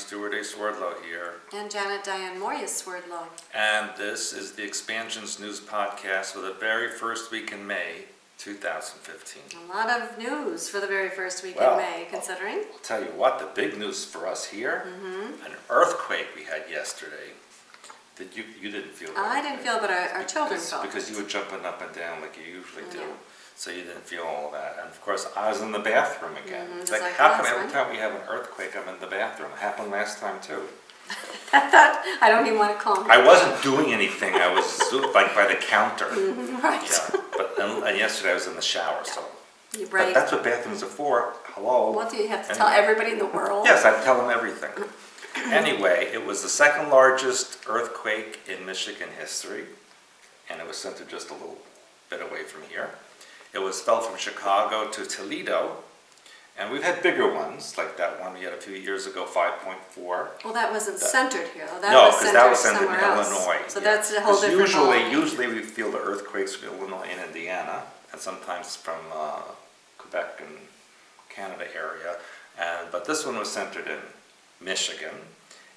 Stewart A. Swerdlow here. And Janet Diane Swerdlow. And this is the Expansions News Podcast for the very first week in May 2015. A lot of news for the very first week Well, in May, considering. I'll tell you what, the big news for us here, an earthquake we had yesterday. You didn't feel that? I didn't feel it, but our children felt Because you were jumping up and down like you usually do. Yeah. So you didn't feel all of that. And of course, I was in the bathroom again. Just Like, like how come last every one? time we have an earthquake, I'm in the bathroom? It happened last time too. I don't even want to call them. I wasn't doing anything. I was like by the counter. Right. Yeah. But and yesterday I was in the shower. So You're but right. that's what bathrooms are for. Hello. What do you have to tell everybody in the world? Yes, I tell them everything. Anyway, it was the second largest earthquake in Michigan history, and it was centered just a little bit away from here. It fell from Chicago to Toledo, and we've had bigger ones, like that one we had a few years ago, 5.4. Well, that wasn't centered here. Though. No, because that was centered in somewhere else. Illinois. So yeah. that's a whole different Usually we feel the earthquakes from Illinois and Indiana, and sometimes from Quebec and Canada area. But this one was centered in Michigan.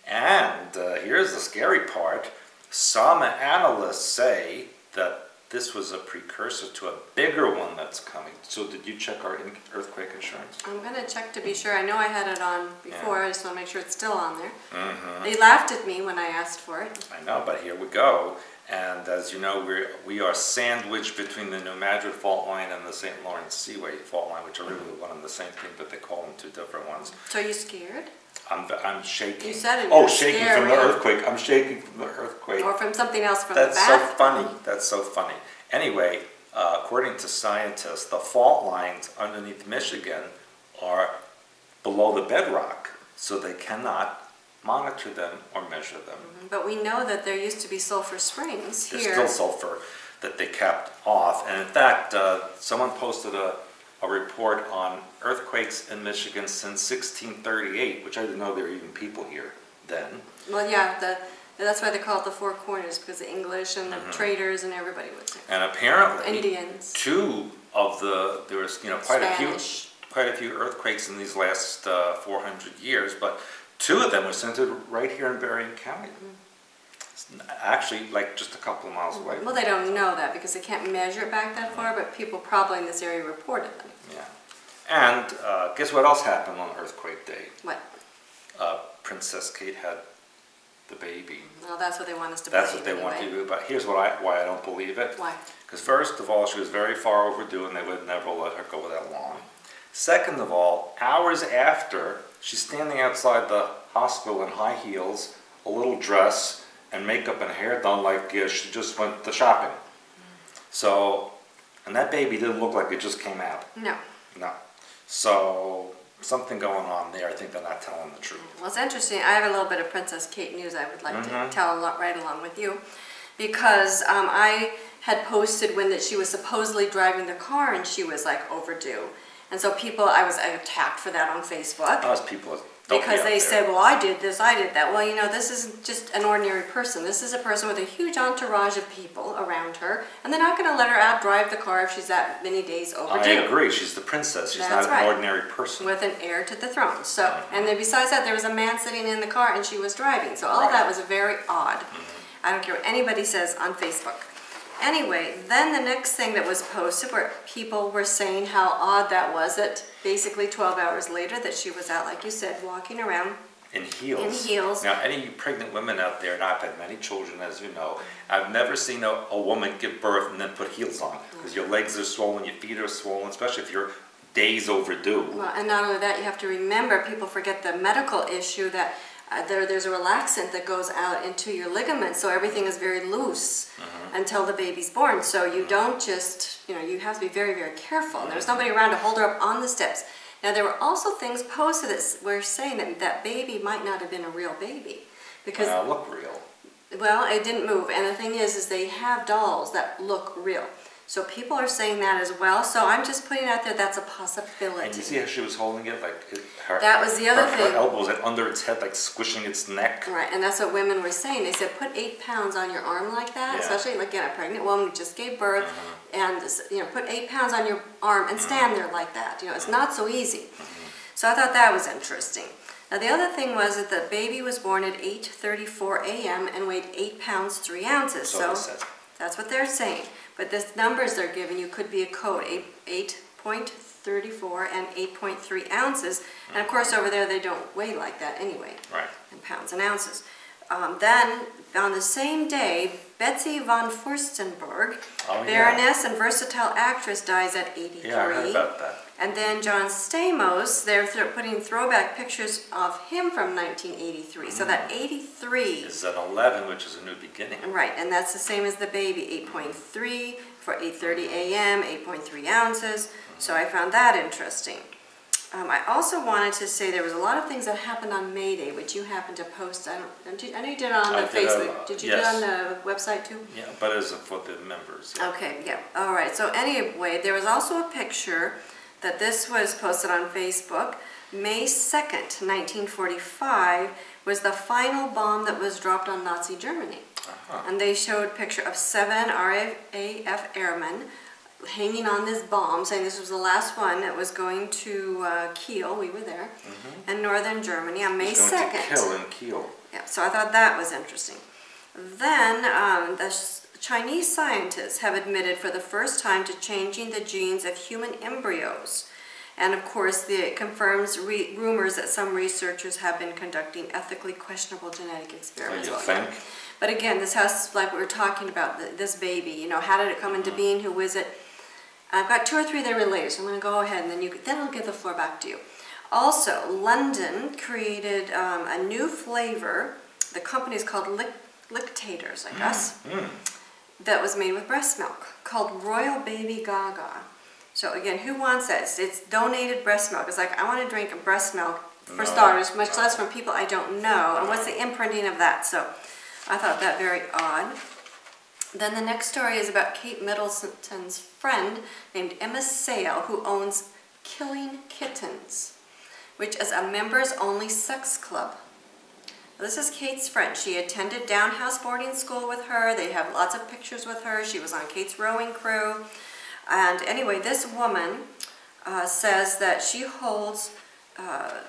And here's the scary part. Some analysts say that this was a precursor to a bigger one that's coming. So did you check our earthquake insurance? I'm going to check to be sure. I know I had it on before. Yeah. I just want to make sure it's still on there. Mm-hmm. They laughed at me when I asked for it. I know, but here we go. And as you know, we are sandwiched between the New Madrid fault line and the St. Lawrence Seaway fault line, which are really one and the same thing, but they call them two different ones. So are you scared? I'm shaking. You said it. Oh, You're shaking scared, from the yeah. earthquake. I'm shaking from the earthquake. Or from something else from That's the bath. so funny. That's so funny. Anyway, according to scientists, the fault lines underneath Michigan are below the bedrock, so they cannot monitor them or measure them. But we know that there used to be sulfur springs There's here. still sulfur that they kept off. And in fact, someone posted a report on earthquakes in Michigan since 1638, which I didn't know there were even people here then. Well, yeah, that's why they call it the Four Corners, because the English and the traders and everybody would say. And apparently, Indians. there was quite Spanish. a few earthquakes in these last 400 years, but two of them were centered right here in Berrien County. Actually, like just a couple of miles away. Well, they don't know that because they can't measure it back that far, but people probably in this area reported them. Yeah. And guess what else happened on Earthquake Day? What? Princess Kate had the baby. Well, that's what they want us to That's believe what they want anyway. to do. But here's why I don't believe it. Why? Because first of all, she was very far overdue and they would never let her go that long. Second of all, hours after, she's standing outside the hospital in high heels, a little dress, and makeup and hair done like she just went to shopping. So, and that baby didn't look like it just came out. No. No. So, something going on there. I think they're not telling the truth. Well, it's interesting. I have a little bit of Princess Kate news I would like to tell right along with you. Because I had posted when that she was supposedly driving the car and she was like overdue. And so I was attacked for that on Facebook. Most people don't Because be out they there. said, well, I did this, I did that. Well, this isn't just an ordinary person. This is a person with a huge entourage of people around her, and they're not going to let her outdrive the car if she's that many days overdue. I agree. She's the princess. She's That's not an right. ordinary person. With an heir to the throne. So, and then besides that, there was a man sitting in the car, and she was driving. So all of that was very odd. I don't care what anybody says on Facebook. Anyway, then the next thing that was posted where people were saying how odd that was, that basically 12 hours later that she was out, like you said, walking around in heels. In heels. Now, any of you pregnant women out there, and I've had many children, as you know, I've never seen a woman give birth and then put heels on. Because your legs are swollen, your feet are swollen, especially if you're days overdue. Well, and not only that, you have to remember, people forget the medical issue that there's a relaxant that goes out into your ligaments, so everything is very loose until the baby's born. So you don't just, you have to be very, very careful. And there's nobody around to hold her up on the steps. Now, there were also things posted that were saying that that baby might not have been a real baby. Because, look real. Well, it didn't move. And the thing is they have dolls that look real. So people are saying that as well. So I'm just putting out there that's a possibility. And you see how she was holding it? That was the other thing. Her elbows under its head, like squishing its neck. Right, and that's what women were saying. They said, put 8 pounds on your arm like that, especially like a pregnant woman who just gave birth, and put 8 pounds on your arm and stand there like that. It's not so easy. So I thought that was interesting. Now the other thing was that the baby was born at 8:34 a.m. and weighed 8 pounds 3 ounces. So that's what they're saying. But the numbers they're giving you could be a code, 8.34 and 8.3 ounces. And of course over there they don't weigh like that anyway, right, in pounds and ounces. Then on the same day, Betsy von Furstenberg, Baroness and versatile actress, dies at 83. Yeah, I heard about that. And then John Stamos, they're putting throwback pictures of him from 1983. So that 83 is an 11, which is a new beginning. Right, and that's the same as the baby, 8.3 for 8:30 a.m., 8.3 ounces. So I found that interesting. I also wanted to say there was a lot of things that happened on May Day, which you happened to post. I know you did it on the Facebook. Did you do it on the website too? Yeah, but it was for the members. Yeah. Okay, yeah. All right. So anyway, there was also a picture that this was posted on Facebook. May 2nd, 1945 was the final bomb that was dropped on Nazi Germany. And they showed a picture of 7 RAF airmen hanging on this bomb, saying this was the last one that was going to Kiel, we were there, in northern Germany on May 2nd. To kill and Kiel. Yeah, so I thought that was interesting. Then the Chinese scientists have admitted for the first time to changing the genes of human embryos. And of course, it confirms rumors that some researchers have been conducting ethically questionable genetic experiments. You think? But again, this has, like we were talking about, this baby, you know, how did it come into being, who is it? I've got 2 or 3 that are related, so I'm going to go ahead and then I'll give the floor back to you. Also, London created a new flavor. The company is called Lactators, I guess, that was made with breast milk, called Royal Baby Gaga. So again, who wants that? It's donated breast milk. It's like, I want to drink breast milk for starters, much less from people I don't know. And what's the imprinting of that? So I thought that very odd. Then the next story is about Kate Middleton's friend named Emma Sale, who owns Killing Kittens, which is a members-only sex club. This is Kate's friend. She attended Downhouse boarding school with her. They have lots of pictures with her. She was on Kate's rowing crew. And anyway, this woman says that she holds, at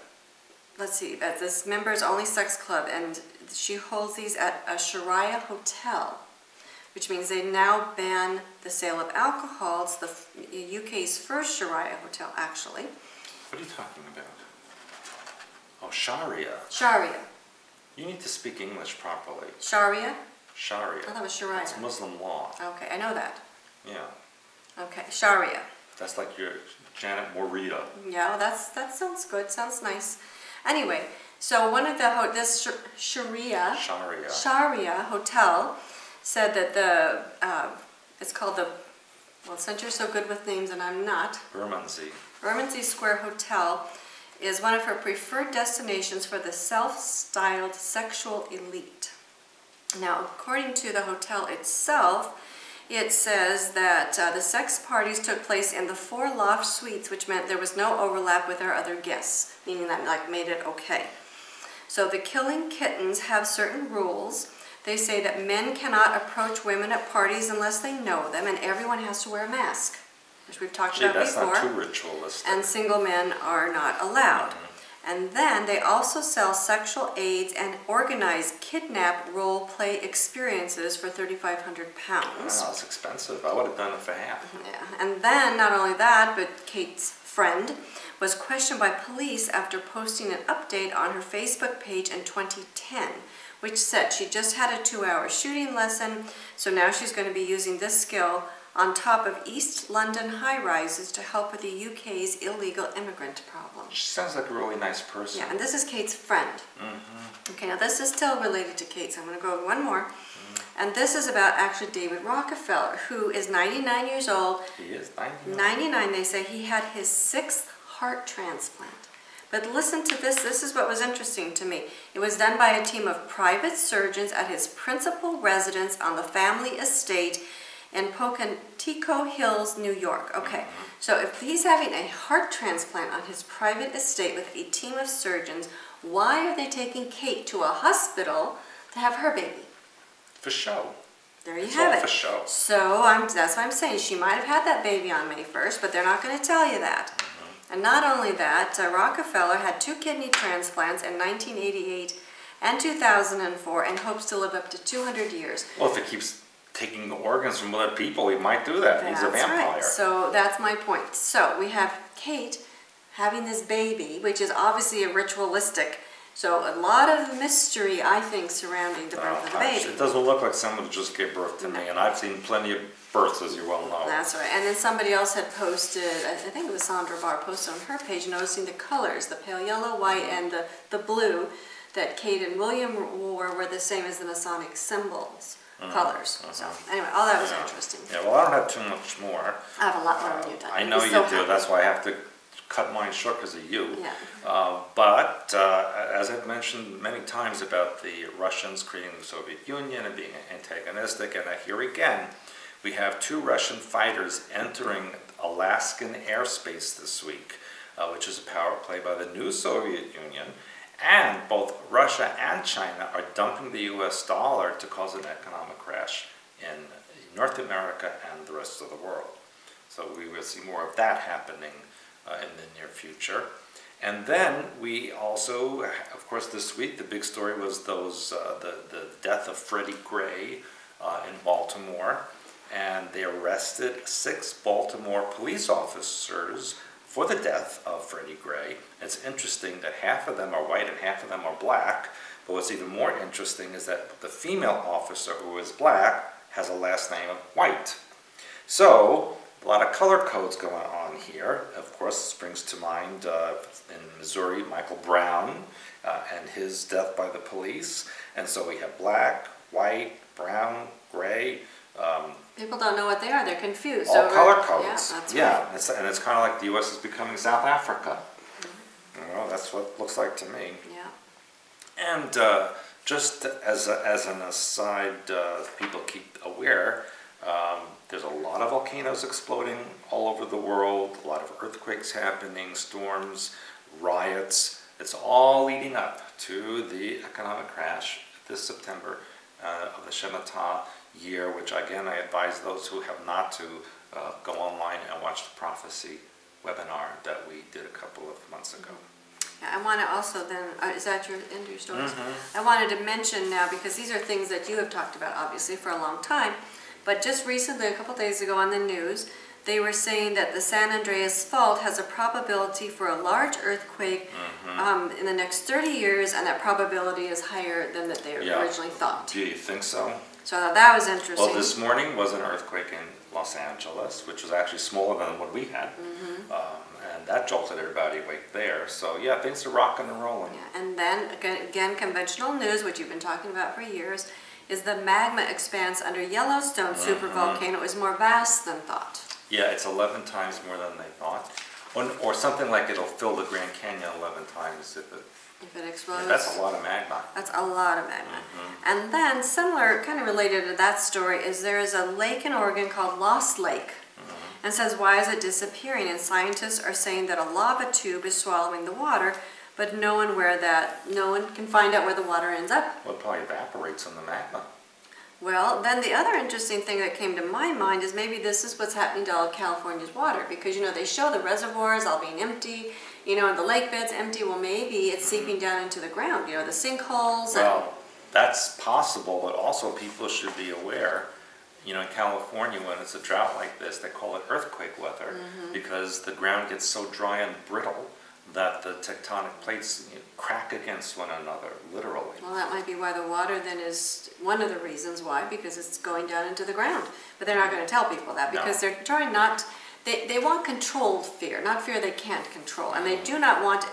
this members-only sex club, and she holds these at a Sharia hotel, which means they now ban the sale of alcohol. It's the UK's first Sharia hotel, actually. What are you talking about? Oh, Sharia. Sharia. You need to speak English properly. Sharia? Sharia. I thought it was Sharia. It's Muslim law. Okay, I know that. Yeah. Okay, Sharia. That's like your Janet Swerdlow. Yeah, that sounds good. Sounds nice. Anyway, so one of this Sharia hotel said that it's called since you're so good with names and I'm not, Bermondsey Square Hotel is one of her preferred destinations for the self-styled sexual elite. Now, according to the hotel itself, it says that the sex parties took place in the 4 loft suites, which meant there was no overlap with our other guests, meaning that made it okay. So the Killing Kittens have certain rules. They say that men cannot approach women at parties unless they know them, and everyone has to wear a mask, which we've talked about before. That's not too ritualistic. And single men are not allowed. And then they also sell sexual aids and organize kidnap role-play experiences for £3,500. Wow, that's expensive. I would have done it for half. Yeah. And then, not only that, but Kate's friend was questioned by police after posting an update on her Facebook page in 2010, which said she just had a 2-hour shooting lesson, so now she's going to be using this skill on top of East London high-rises to help with the UK's illegal immigrant problem. She sounds like a really nice person. Yeah, and this is Kate's friend. Okay, now this is still related to Kate, so I'm going to go over one more. And this is about actually David Rockefeller, who is 99 years old. He is 99? 99, they say. He had his 6th heart transplant. But listen to this. This is what was interesting to me. It was done by a team of private surgeons at his principal residence on the family estate in Pocantico Hills, New York. Okay, so if he's having a heart transplant on his private estate with a team of surgeons, why are they taking Kate to a hospital to have her baby? For show. There you have it. For show. So that's what I'm saying. She might have had that baby on May 1st, but they're not going to tell you that. And not only that, Rockefeller had 2 kidney transplants in 1988 and 2004 and hopes to live up to 200 years. Well, if it keeps taking organs from other people, he might do that. He's a vampire. Right. So that's my point. So we have Kate having this baby, which is obviously a ritualistic. So a lot of mystery, I think, surrounding the birth of the baby. It doesn't look like someone just gave birth to me, and I've seen plenty of births, as you well know. That's right. And then somebody else had posted, I think it was Sandra Barr, posted on her page, noticing the colors, the pale yellow, white, and the blue that Kate and William wore were the same as the Masonic symbols. Colors. So anyway, all that was interesting. Yeah, well, I don't have too much more. I have a lot more than you do. I know you do. That's why I have to cut mine short because of you. Yeah. But as I've mentioned many times about the Russians creating the Soviet Union and being antagonistic, and here again, we have 2 Russian fighters entering Alaskan airspace this week, which is a power play by the new Soviet Union. And both Russia and China are dumping the US dollar to cause an economic crash in North America and the rest of the world. So we will see more of that happening in the near future. And then we also, of course, this week the big story was the death of Freddie Gray in Baltimore. And they arrested 6 Baltimore police officers for the death of Freddie Gray. It's interesting that half of them are white and half of them are black, but what's even more interesting is that the female officer who is black has a last name of White. So, a lot of color codes going on here. Of course, this brings to mind in Missouri, Michael Brown and his death by the police. And so we have black, white, brown, gray. People don't know what they are. They're confused. All color codes. Yeah, that's right. And it's kind of like the U.S. is becoming South Africa. Well, that's what it looks like to me. Yeah. And just as an aside, people keep aware, there's a lot of volcanoes exploding all over the world, a lot of earthquakes happening, storms, riots. It's all leading up to the economic crash this September of the Shemitah year, which again I advise those who have not to go online and watch the prophecy webinar that we did a couple of months ago. Yeah, I want to also then, is that your end of your stories? I wanted to mention now, because these are things that you have talked about obviously for a long time, but just recently, a couple days ago on the news, they were saying that the San Andreas Fault has a probability for a large earthquake in the next 30 years, and that probability is higher than that they originally thought. Do you think so? So I thought that was interesting. Well, this morning was an earthquake in Los Angeles, which was actually smaller than what we had. And that jolted everybody awake there. So yeah, things are rocking and rolling. Yeah. And then, again, conventional news, which you've been talking about for years, is the magma expanse under Yellowstone supervolcano is more vast than thought. Yeah, it's 11 times more than they thought. Or something like it'll fill the Grand Canyon 11 times if it explodes. Yeah, that's a lot of magma. That's a lot of magma. And then, similar, kind of related to that story, is there's a lake in Oregon called Lost Lake. And it says, why is it disappearing? And scientists are saying that a lava tube is swallowing the water, but no one can find out where the water ends up. Well, it probably evaporates in the magma. Well, then the other interesting thing that came to my mind is maybe this is what's happening to all of California's water, because, you know, they show the reservoirs all being empty, you know, and the lake bed's empty. Well, maybe it's seeping down into the ground, you know, the sinkholes. Well, that's possible, but also people should be aware, you know, in California, when it's a drought like this, they call it earthquake weather, because the ground gets so dry and brittle that the tectonic plates crack against one another, literally. Well, that might be why the water then is one of the reasons why, because it's going down into the ground. But they're not going to tell people that, because they're trying not, they want controlled fear, not fear they can't control. And they do not want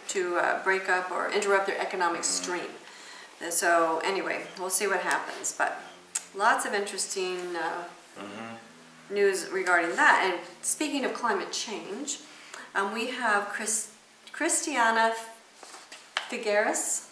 to break up or interrupt their economic stream. And so anyway, we'll see what happens. But lots of interesting news regarding that. And speaking of climate change, we have Christiana Figueres,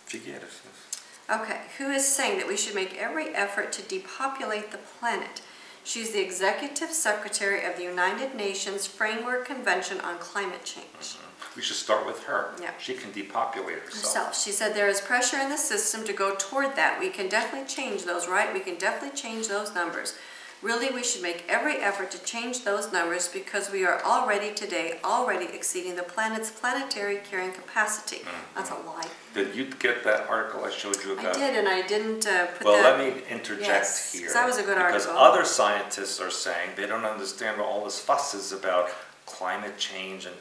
okay, who is saying that we should make every effort to depopulate the planet. She's the Executive Secretary of the United Nations Framework Convention on Climate Change. We should start with her. Yeah. She can depopulate herself. She said there is pressure in the system to go toward that. We can definitely change those, right? We can definitely change those numbers. Really, we should make every effort to change those numbers because we are already exceeding the planet's planetary carrying capacity. That's a lie. Did you get that article I showed you about? I did, and I didn't put that. Well, let me interject here. That was a good article. Because other scientists are saying they don't understand what all this fuss is about climate change and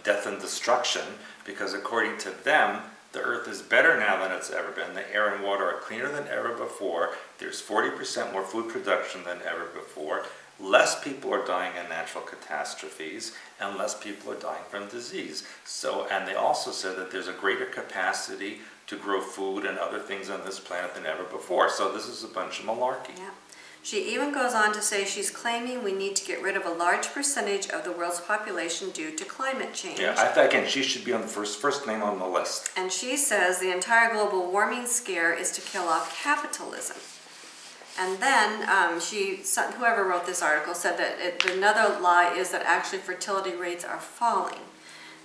death and destruction, because according to them, the Earth is better now than it's ever been. The air and water are cleaner than ever before. There's 40% more food production than ever before. Less people are dying in natural catastrophes, and less people are dying from disease. And they also said that there's a greater capacity to grow food and other things on this planet than ever before. So this is a bunch of malarkey. Yeah. She even goes on to say she's claiming we need to get rid of a large percentage of the world's population due to climate change. Yeah, I think, again, she should be on the first name on the list. And she says the entire global warming scare is to kill off capitalism. And then whoever wrote this article said that another lie is that actually fertility rates are falling.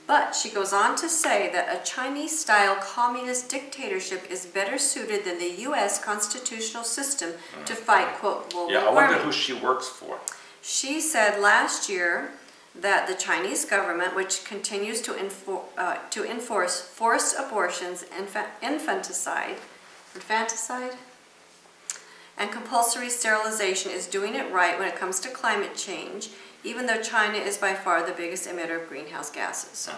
But she goes on to say that a Chinese-style communist dictatorship is better suited than the U.S. constitutional system to fight, quote, global warming. Yeah, I wonder who she works for. She said last year that the Chinese government, which continues to enforce forced abortions, infanticide, and compulsory sterilization, is doing it right when it comes to climate change, even though China is by far the biggest emitter of greenhouse gases.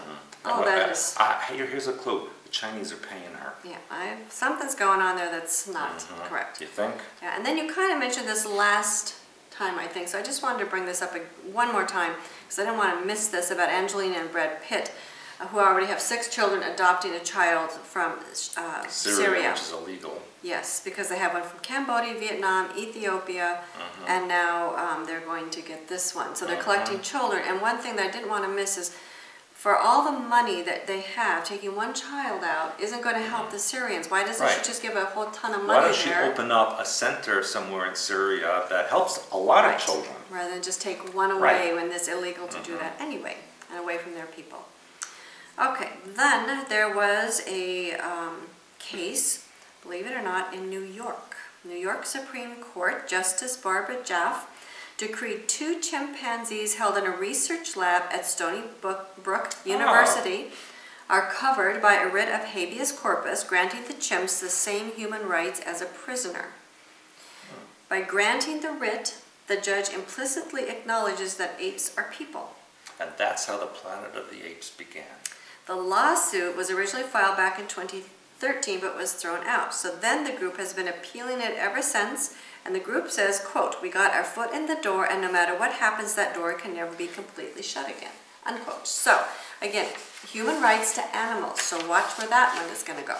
Here's a clue. The Chinese are paying her. Yeah, something's going on there that's not correct. You think? Yeah, and then you kind of mentioned this last time, I think, so I just wanted to bring this up one more time, because I didn't want to miss this, about Angelina and Brad Pitt, who already have 6 children, adopting a child from Syria. Which is illegal. Yes, because they have one from Cambodia, Vietnam, Ethiopia, and now they're going to get this one. So they're collecting children. And one thing that I didn't want to miss is, for all the money that they have, taking one child out isn't going to help the Syrians. Why doesn't she just give a whole ton of money there? Why don't she open up a center somewhere in Syria that helps a lot of children? Rather than just take one away when it's illegal to do that anyway, and away from their people. Okay, then there was a case, believe it or not, in New York. New York Supreme Court Justice Barbara Jaffe decreed 2 chimpanzees held in a research lab at Stony Brook University are covered by a writ of habeas corpus, granting the chimps the same human rights as a prisoner. By granting the writ, the judge implicitly acknowledges that apes are people. And that's how the Planet of the Apes began. The lawsuit was originally filed back in 2013, but was thrown out. So then the group has been appealing it ever since, and the group says, quote, "We got our foot in the door, and no matter what happens, that door can never be completely shut again," unquote. So, again, human rights to animals. So watch where that one is going to go.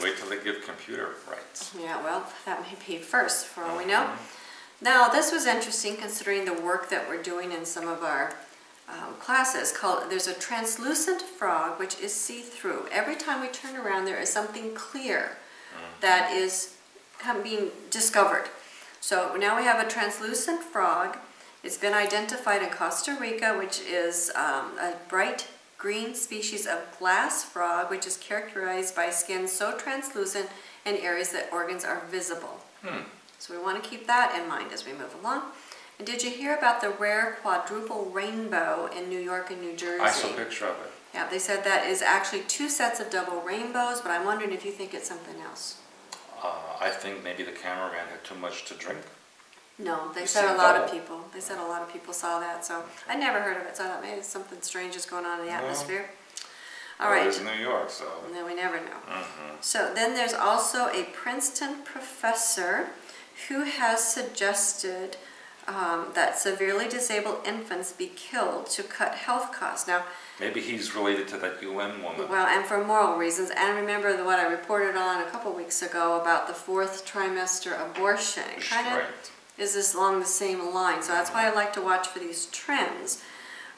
Wait till they give computer rights. Yeah, well, that may be first, for all we know. Now, this was interesting considering the work that we're doing in some of our classes. There's a translucent frog which is see-through. Every time we turn around, there is something clear that is being discovered. So now we have a translucent frog. It's been identified in Costa Rica, which is a bright green species of glass frog, which is characterized by skin so translucent in areas that organs are visible. So we want to keep that in mind as we move along. And did you hear about the rare quadruple rainbow in New York and New Jersey? I saw a picture of it. Yeah, they said that is actually 2 sets of double rainbows, but I'm wondering if you think it's something else. I think maybe the cameraman had too much to drink. No, they said a lot of people. They said a lot of people saw that, so I never heard of it. So I thought maybe something strange is going on in the atmosphere. All right. It's New York, so. No, we never know. So then there's also a Princeton professor who has suggested that severely disabled infants be killed to cut health costs. Now, maybe he's related to that UN woman. Well, and for moral reasons. And remember what I reported on a couple weeks ago about the 4th trimester abortion. It kind of is this along the same line. So that's why I like to watch for these trends.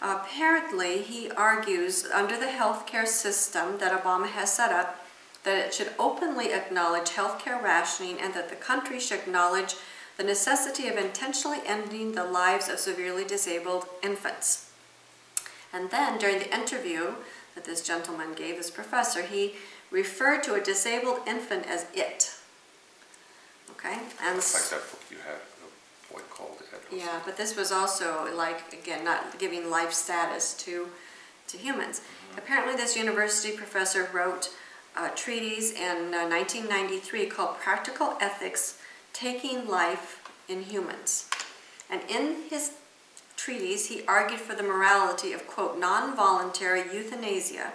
Apparently, he argues under the healthcare system that Obama has set up, that it should openly acknowledge healthcare rationing, and that the country should acknowledge the necessity of intentionally ending the lives of severely disabled infants. And then during the interview that this gentleman gave, this professor, he referred to a disabled infant as it. Okay? And it's like that book you had, the boy called Yeah, but this was also like, again, not giving life status to humans. Apparently this university professor wrote a treatise in 1993 called Practical Ethics, Taking Life in Humans. And in his treatise, he argued for the morality of, quote, non-voluntary euthanasia,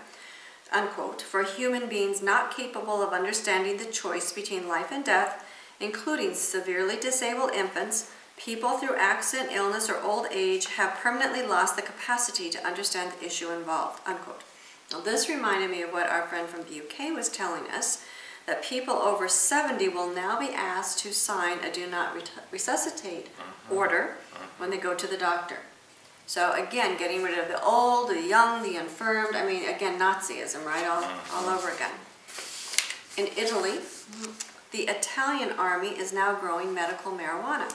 unquote, for human beings not capable of understanding the choice between life and death, including severely disabled infants, people through accident, illness, or old age have permanently lost the capacity to understand the issue involved, unquote. Now this reminded me of what our friend from the UK was telling us, that people over 70 will now be asked to sign a do not resuscitate order when they go to the doctor. So again, getting rid of the old, the young, the infirmed, I mean, again, Nazism, right, all over again. In Italy, the Italian army is now growing medical marijuana.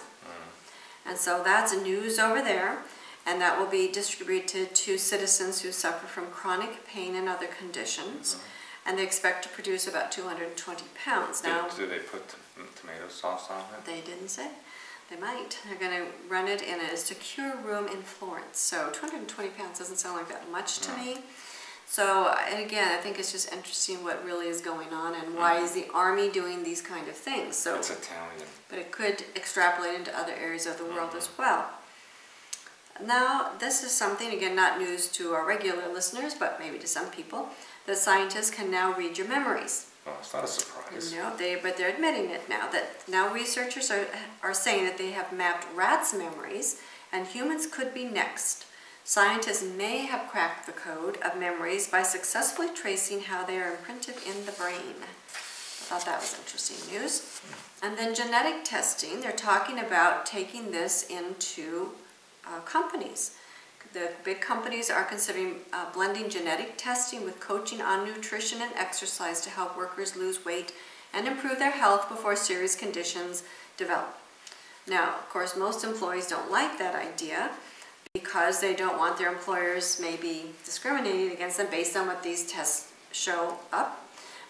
And so that's news over there, and that will be distributed to citizens who suffer from chronic pain and other conditions. And they expect to produce about 220 pounds. Now, do they put tomato sauce on it? They didn't say. They might. They're going to run it in a secure room in Florence. So 220 pounds doesn't sound like that much to me. So, and again, I think it's just interesting what really is going on and why is the army doing these kind of things. So it's Italian. But it could extrapolate into other areas of the world as well. Now, this is something, again, not news to our regular listeners, but maybe to some people, that scientists can now read your memories. Well, it's not a surprise. No, but they're admitting it now, that now researchers are saying that they have mapped rats' memories, and humans could be next. Scientists may have cracked the code of memories by successfully tracing how they are imprinted in the brain. I thought that was interesting news. And then genetic testing, they're talking about taking this into companies. The big companies are considering blending genetic testing with coaching on nutrition and exercise to help workers lose weight and improve their health before serious conditions develop. Now, of course, most employees don't like that idea because they don't want their employers maybe discriminating against them based on what these tests show up.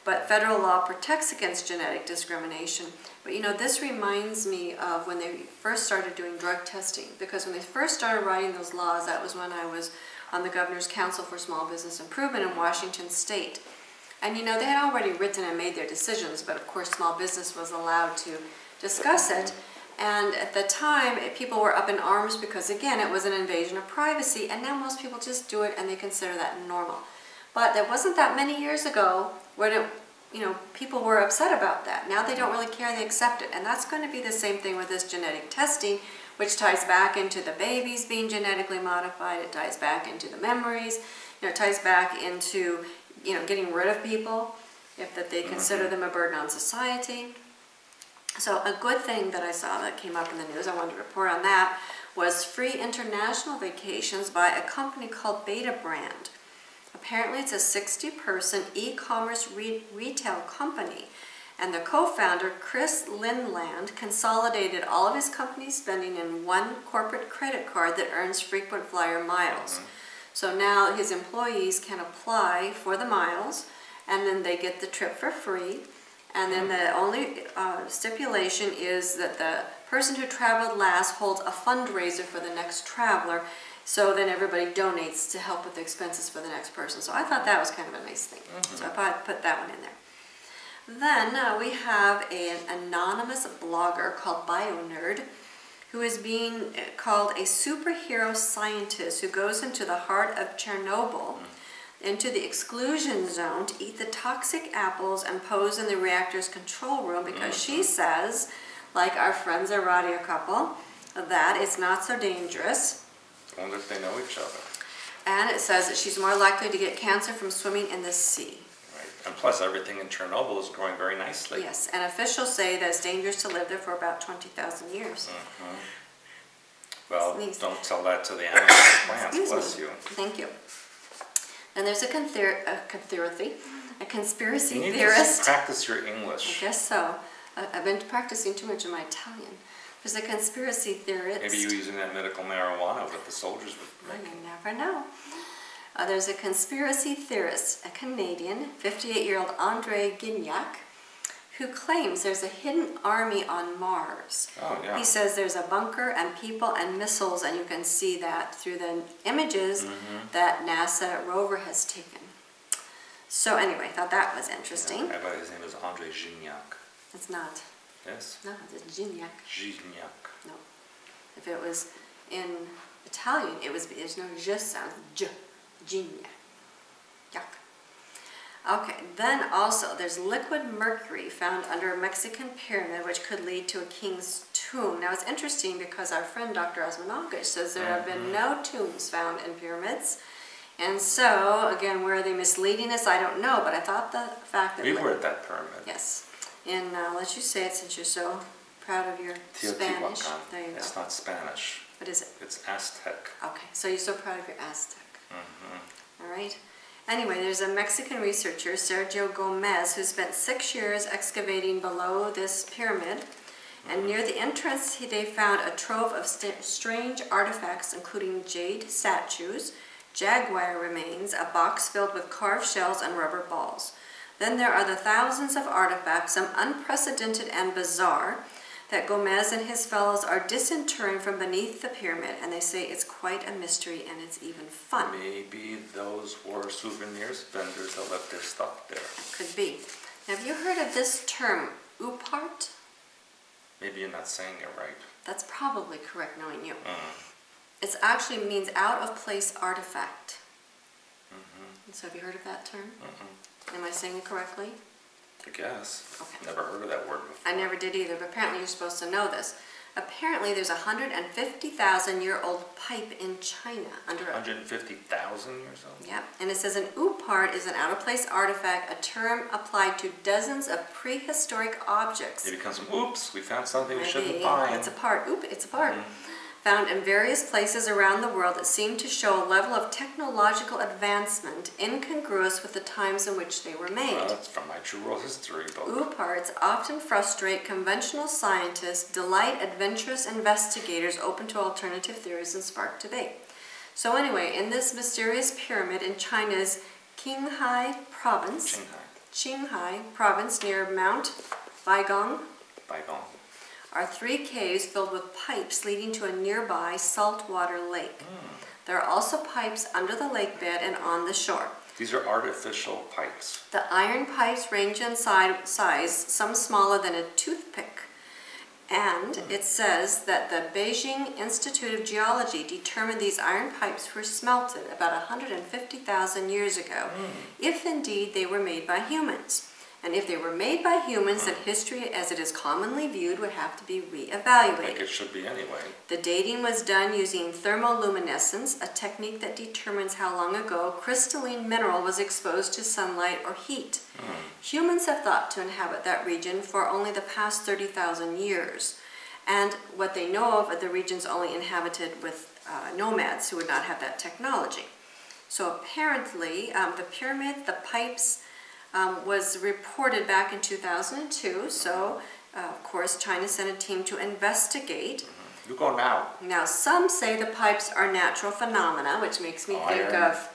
But federal law protects against genetic discrimination. But you know, this reminds me of when they first started doing drug testing, because when they first started writing those laws, that was when I was on the Governor's Council for Small Business Improvement in Washington State. And you know, they had already written and made their decisions, but of course small business was allowed to discuss it. And at the time, people were up in arms because, again, it was an invasion of privacy, and now most people just do it and they consider that normal. But there wasn't that many years ago where people were upset about that. Now they don't really care, they accept it. And that's going to be the same thing with this genetic testing, which ties back into the babies being genetically modified, it ties back into the memories, it ties back into getting rid of people, if that they consider them a burden on society. So a good thing that I saw that came up in the news, I wanted to report on that, was free international vacations by a company called Beta Brand. Apparently it's a 60-person e-commerce retail company, and the co-founder, Chris Lindland, consolidated all of his company spending in one corporate credit card that earns frequent flyer miles. So now his employees can apply for the miles, and then they get the trip for free. And then the only stipulation is that the person who traveled last holds a fundraiser for the next traveler, so then everybody donates to help with the expenses for the next person. So I thought that was kind of a nice thing. So I thought I'd put that one in there. Then we have an anonymous blogger called BioNerd, who is being called a superhero scientist who goes into the heart of Chernobyl, into the exclusion zone to eat the toxic apples and pose in the reactor's control room because she says, like our friends at Radio Couple, that it's not so dangerous. I wonder if they know each other. And it says that she's more likely to get cancer from swimming in the sea. Right. And plus everything in Chernobyl is growing very nicely. Yes, and officials say that it's dangerous to live there for about 20,000 years. Well, don't tell that to the animals and plants, bless you. Thank you. And there's a conspiracy you need theorist. to practice your English. I guess so. I've been practicing too much of my Italian. There's a conspiracy theorist. Maybe you're using that medical marijuana that the soldiers were making. You never know. There's a conspiracy theorist, a Canadian, 58-year-old Andre Gignac, who claims there's a hidden army on Mars. Oh, yeah. He says there's a bunker and people and missiles, and you can see that through the images that NASA rover has taken. So anyway, I thought that was interesting. Yeah, I bet his name is Andrei Gignac. It's not. Yes? No, it's Gignac. Gignac. No. If it was in Italian, there's no j sound. Gignac. Yuck. Okay, then also there's liquid mercury found under a Mexican pyramid, which could lead to a king's tomb. Now it's interesting because our friend Dr. Osmanagic says there have been no tombs found in pyramids. And so, again, where are they misleading us? I don't know, but I thought the fact that... We were at that pyramid. Yes. And I'll let you say it since you're so proud of your Spanish. There you go. It's not Spanish. What is it? It's Aztec. Okay, so you're so proud of your Aztec. All right. Anyway, there's a Mexican researcher, Sergio Gomez, who spent 6 years excavating below this pyramid. And near the entrance, they found a trove of strange artifacts, including jade statues, jaguar remains, a box filled with carved shells and rubber balls. Then there are the thousands of artifacts, some unprecedented and bizarre, that Gomez and his fellows are disinterring from beneath the pyramid, and they say it's quite a mystery and it's even fun. Maybe those were souvenirs vendors that left their stuff there. Could be. Now, have you heard of this term, oopart? Maybe you're not saying it right. That's probably correct, knowing you. It actually means out-of-place artifact. So have you heard of that term? Am I saying it correctly? I guess. Okay. Never heard of that word before. I never did either, but apparently you're supposed to know this. Apparently there's a 150,000-year-old pipe in China under 150,000 years old? Yeah, and it says an oopart is an out-of-place artifact, a term applied to dozens of prehistoric objects. Maybe it comes from, oops, we found something we Maybe shouldn't find. It's a part. Oop, it's a part. Found in various places around the world that seem to show a level of technological advancement incongruous with the times in which they were made. Well, that's from my True World History book. Ooparts often frustrate conventional scientists, delight adventurous investigators open to alternative theories, and spark debate. So anyway, in this mysterious pyramid in China's Qinghai province, near Mount Baigong, are 3 caves filled with pipes leading to a nearby saltwater lake. There are also pipes under the lake bed and on the shore. These are artificial pipes. The iron pipes range in size, some smaller than a toothpick. And it says that the Beijing Institute of Geology determined these iron pipes were smelted about 150,000 years ago, if indeed they were made by humans. And if they were made by humans, then history as it is commonly viewed would have to be reevaluated. I think it should be anyway. The dating was done using thermoluminescence, a technique that determines how long ago crystalline mineral was exposed to sunlight or heat. Humans have thought to inhabit that region for only the past 30,000 years. And what they know of, the region's only inhabited with nomads who would not have that technology. So apparently, the pyramid, the pipes, was reported back in 2002, so of course China sent a team to investigate. You go now. Now some say the pipes are natural phenomena, which makes me think of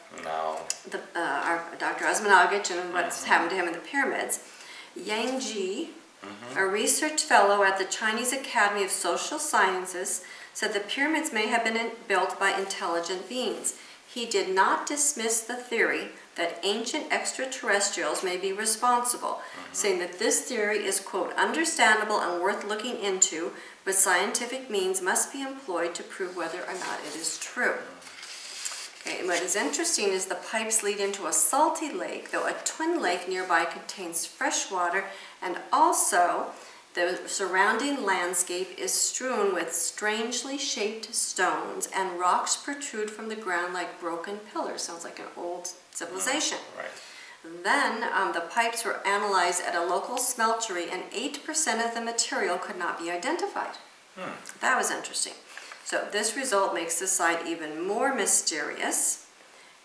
our Dr. Osmanagic and what's happened to him in the pyramids. Yang Ji, a research fellow at the Chinese Academy of Social Sciences, said the pyramids may have been built by intelligent beings. He did not dismiss the theory that ancient extraterrestrials may be responsible, saying that this theory is, quote, understandable and worth looking into, but scientific means must be employed to prove whether or not it is true. Okay, and what is interesting is the pipes lead into a salty lake, though a twin lake nearby contains fresh water, and also the surrounding landscape is strewn with strangely shaped stones, and rocks protrude from the ground like broken pillars. Sounds like an old civilization. Then the pipes were analyzed at a local smeltery, and 8% of the material could not be identified. That was interesting. So this result makes the site even more mysterious.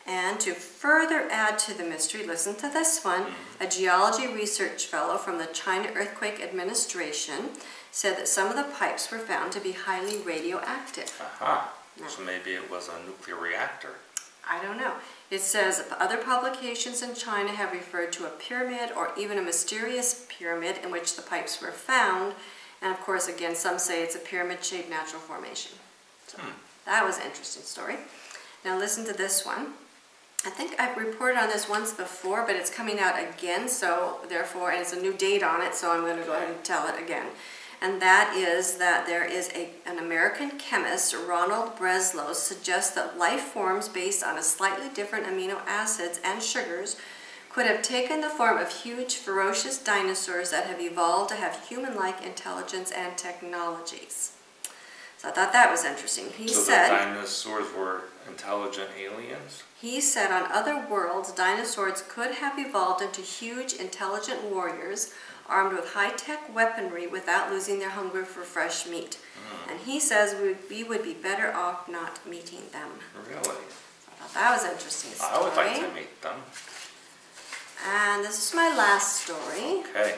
And to further add to the mystery, listen to this one. A geology research fellow from the China Earthquake Administration said that some of the pipes were found to be highly radioactive. So maybe it was a nuclear reactor. I don't know. It says other publications in China have referred to a pyramid or even a mysterious pyramid in which the pipes were found. And of course, again, some say it's a pyramid-shaped natural formation. So that was an interesting story. Now listen to this one. I think I've reported on this once before, but it's coming out again, so therefore, and it's a new date on it, so I'm going to go ahead and tell it again. And that is that there is an American chemist, Ronald Breslow, suggests that life forms based on a slightly different amino acids and sugars could have taken the form of huge, ferocious dinosaurs that have evolved to have human-like intelligence and technologies. So I thought that was interesting. So the dinosaurs were intelligent aliens? He said on other worlds, dinosaurs could have evolved into huge, intelligent warriors armed with high-tech weaponry without losing their hunger for fresh meat. And he says we would be better off not meeting them. Really? So I thought that was an interesting story. I would like to meet them. And this is my last story. Okay.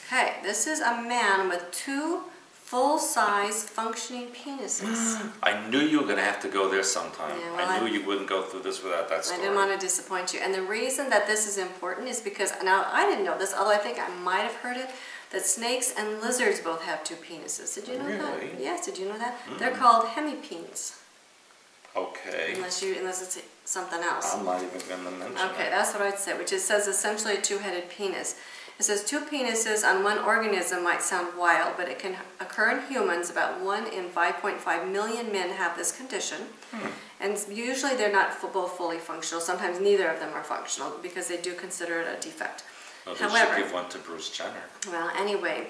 Okay, this is a man with 2 full-size functioning penises. I knew you were going to have to go there sometime. Yeah, well, I knew you wouldn't go through this without that story. I didn't want to disappoint you. And the reason that this is important is because, now I didn't know this, although I think I might have heard it, that snakes and lizards both have 2 penises. Did you know that? Really? Yes, did you know that? They're called hemipenes. Okay. Unless it's something else. I'm not even going to mention Okay, it. that's what I'd say, which it says essentially a 2-headed penis. It says 2 penises on one organism might sound wild, but it can occur in humans. About 1 in 5.5 million men have this condition. And usually they're not both fully functional. Sometimes neither of them are functional because they do consider it a defect. Well, they However, should give one to Bruce Jenner. well, anyway,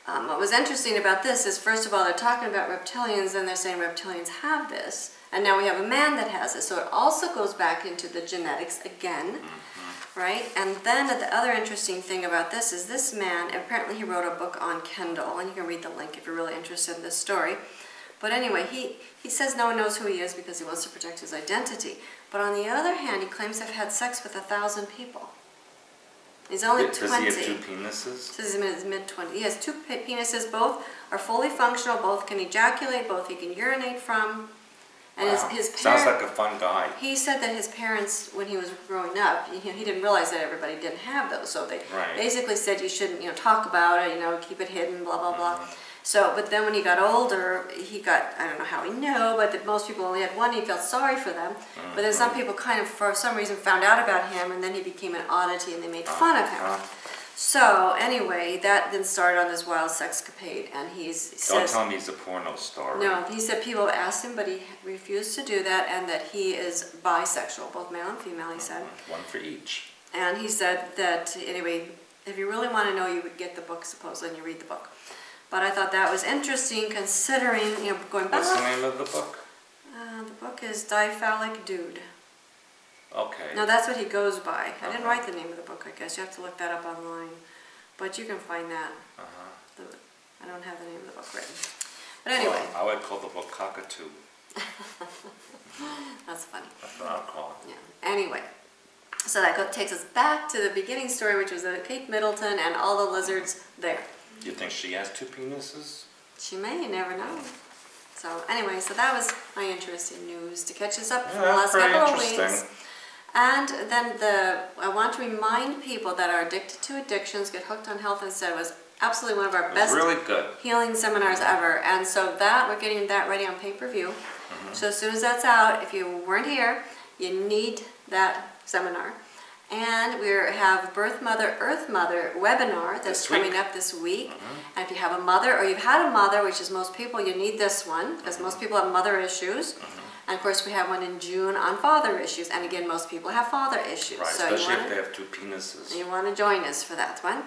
what was interesting about this is, first of all, they're talking about reptilians and they're saying reptilians have this. And now we have a man that has it. So it also goes back into the genetics again. Right? And then the other interesting thing about this is this man, apparently he wrote a book on Kendall, and you can read the link if you're really interested in this story. But anyway, he says no one knows who he is because he wants to protect his identity. But on the other hand, he claims to have had sex with 1,000 people. He's only 20. Does he have 2 penises? This is in his mid-20s. He has 2 penises. Both are fully functional. Both can ejaculate. Both he can urinate from. And wow. his Sounds like a fun guy. He said that his parents, when he was growing up, he didn't realize that everybody didn't have those. So they basically said you shouldn't, talk about it, keep it hidden, blah, blah, blah. So, but then when he got older, he got, I don't know how he knew, but that most people only had 1, he felt sorry for them. But then some people kind of, for some reason, found out about him, and then he became an oddity, and they made fun of him. So, anyway, that then started on this wild sexcapade, and he says... Don't tell me he's a porno star. No, he said people have asked him, but he refused to do that, and that he is bisexual, both male and female, he said. 1 for each. And he said that, anyway, if you really want to know, you would get the book, supposedly, and you read the book. But I thought that was interesting, considering, going back... What's the name of the book? The book is Diphallic Dude. Okay. No, that's what he goes by. I didn't write the name of the book, I guess. You have to look that up online. But you can find that. I don't have the name of the book written. But anyway. Well, I would call the book Cockatoo. That's funny. That's what I'll call it. Yeah. Anyway. So that takes us back to the beginning story, which was Kate Middleton and all the lizards there. You think she has 2 penises? She may, you never know. So anyway, so that was my interesting news to catch us up for the Yeah, last very couple of interesting. weeks. And then I want to remind people that are addicted to addictions, Get Hooked on Health Instead was absolutely one of our best really good healing seminars ever. And so we're getting that ready on pay-per-view. So as soon as that's out, if you weren't here, you need that seminar. And we have Birth Mother, Earth Mother webinar that's coming up this week. And if you have a mother, or you've had a mother, which is most people, you need this one, because most people have mother issues. And of course we have one in June on father issues. And again, most people have father issues. Right, so especially if they have 2 penises. You want to join us for that one.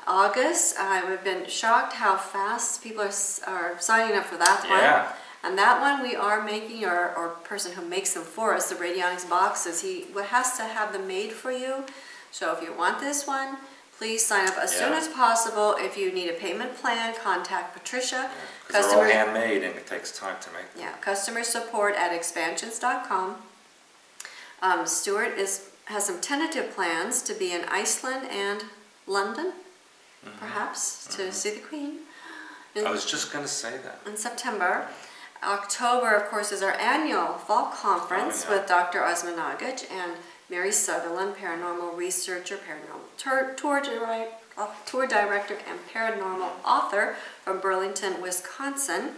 August, I've been shocked how fast people are signing up for that one. And that one we are making, or person who makes them for us, the radionics boxes, he has to have them made for you. So if you want this one, please sign up as soon as possible. If you need a payment plan, contact Patricia. Because they're all handmade and it takes time to make them. Yeah, customer support at expansions.com. Stewart has some tentative plans to be in Iceland and London, perhaps, to see the Queen. I was just going to say that. In September. October, of course, is our annual fall conference with Dr. Osmanagic and Mary Sutherland, paranormal researcher, paranormal tour director, and paranormal author from Burlington, Wisconsin.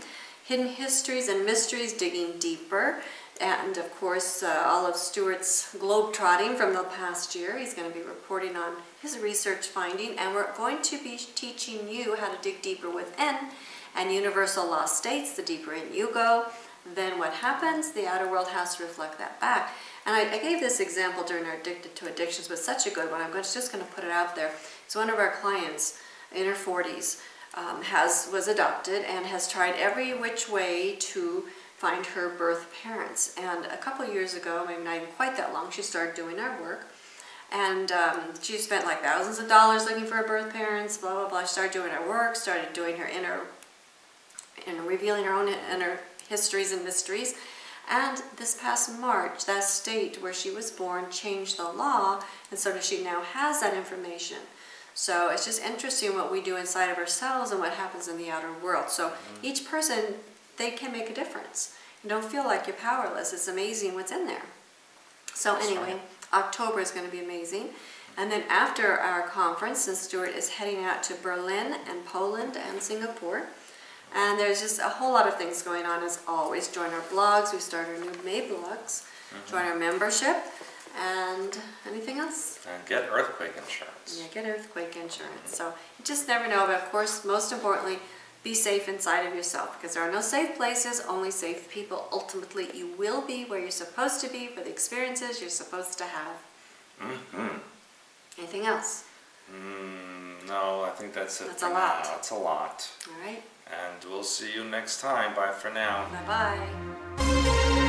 Hidden histories and mysteries, digging deeper. And of course, all of Stewart's globetrotting from the past year. He's going to be reporting on his research finding, and we're going to be teaching you how to dig deeper within. And universal law states, the deeper in you go, then what happens? The outer world has to reflect that back. And I gave this example during our Addicted to Addictions, but such a good one. I'm just going to put it out there. So one of our clients in her 40s was adopted and has tried every which way to find her birth parents. And a couple of years ago, maybe not even quite that long, she started doing our work. And she spent like thousands of dollars looking for her birth parents, blah, blah, blah. She started doing her work, started doing her revealing her own inner histories and mysteries. And this past March, that state where she was born changed the law, and so she now has that information. So it's just interesting what we do inside of ourselves and what happens in the outer world. So each person, they can make a difference. You don't feel like you're powerless. It's amazing what's in there. So anyway, October is going to be amazing. And then after our conference, Stewart is heading out to Berlin and Poland and Singapore. And there's just a whole lot of things going on as always. Join our blogs. We started our new May blogs. Join our membership. And anything else? And get earthquake insurance. Yeah, get earthquake insurance. So you just never know. But of course, most importantly, be safe inside of yourself, because there are no safe places, only safe people. Ultimately, you will be where you're supposed to be for the experiences you're supposed to have. Anything else? No, I think that's it. That's a lot. That's a lot. All right. And we'll see you next time. Bye for now. Bye-bye.